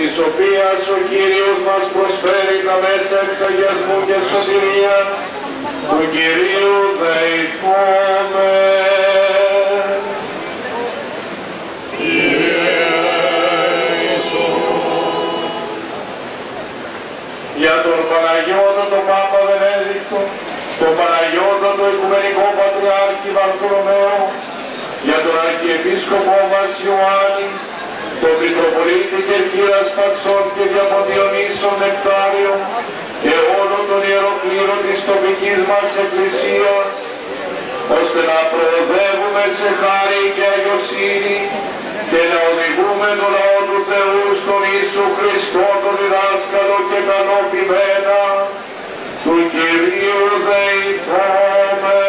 της οποίας ο Κύριος μας προσφέρει τα μέσα εξαγιασμού και σωτηρίας, του Κυρίου δεηθούμε. Για τον Παναγιώτο τον Πάπα Βενέδικτο, τον Παναγιώτο τον Οικουμενικό Πατριάρχη Βαρθολομαίο, για τον Αρχιεπίσκοπο μας Ιωάννη, τον Μητροπολίτη Κερκύρας Παξών και Διαποντιονύσων Νεκτάριο και όλο τον ιεροκλήρο της τοπικής μας Εκκλησίας, ώστε να προοδεύουμε σε χάρη και αγιοσύνη και να οδηγούμε τον λαό του Θεού στον Ιησού Χριστό τον διδάσκαλο και καλοποιημένα, του Κυρίου δεηθούμε.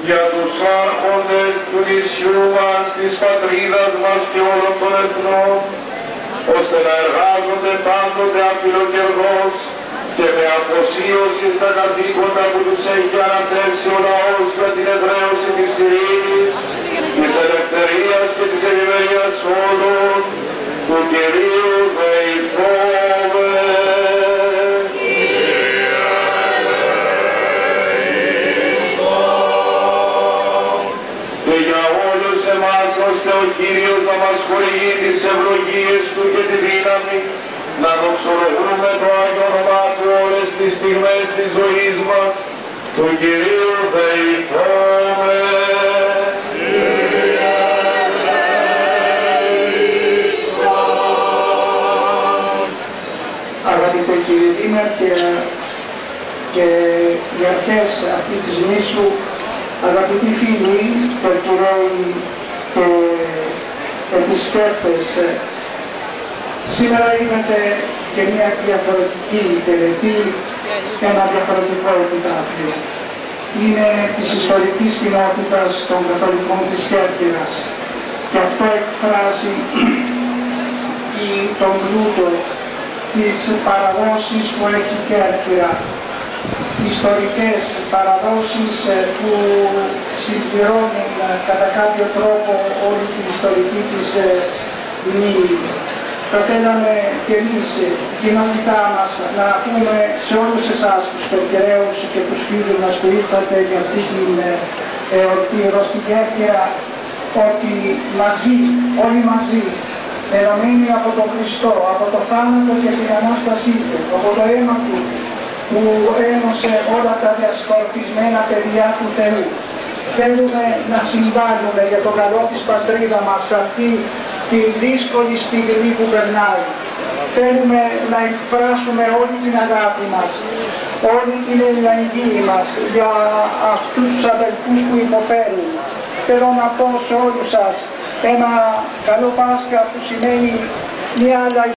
Για τους άρχοντες του νησιού μας, της πατρίδας μας και όλων των εθνών, ώστε να εργάζονται πάντοτε αφιλοκερδώς και με αφοσίωση στα καθήκοντα που τους έχει αναθέσει ο λαός για την εδραίωση της ειρήνης, της ελευθερίας και της ευημερίας όλων, του Κυρίου δεηθούμε. Και για όλους εμάς, ώστε ο Κύριος να μας χορηγεί τις ευλογίες Του και τη δύναμη, να δοξολογούμε το Άγιο όνομά Του όλες τις στιγμές της ζωής μας, του Κυρίου δεηθούμε. Αγαπητέ κύριε Δήμαρχε και οι αρχές αυτής της νήσου, αγαπητοί φίλοι, περκυραίοι και επισκέπτες, σήμερα γίνεται και μια διαφορετική τελετή και ένα διαφορετικό επιτάφιο. Είναι της ιστορικής κοινότητας των Καθολικών της Κέρκυρας και αυτό εκφράζει τον πλούτο της παραδόσεις που έχει η Κέρκυρα, ιστορικές παραδόσεις που συμπληρώνουν κατά κάποιο τρόπο όλη την ιστορική της μνήμη. Θα θέλαμε και εμείς την κοινότητά μας να πούμε σε όλους εσάς τους περκεραίους και τους φίλους μας που ήρθατε για αυτή την εορτή εδώ στην Κέρκυρα, ότι μαζί, όλοι μαζί, ενωμένοι από τον Χριστό, από το θάνατο και την Ανάστασή Του, από το αίμα Του που ένωσε όλα τα διασκορπισμένα παιδιά του Θεού, θέλουμε να συμβάλλουμε για το καλό της πατρίδα μας σε αυτή τη δύσκολη στιγμή που περνάει. Θέλουμε να εκφράσουμε όλη την αγάπη μας, όλη την ελληνική μας για αυτούς τους αδελφούς που υποφέρουν. Θέλω να πω σε όλους σας ένα καλό Πάσχα που σημαίνει μια αλλαγή.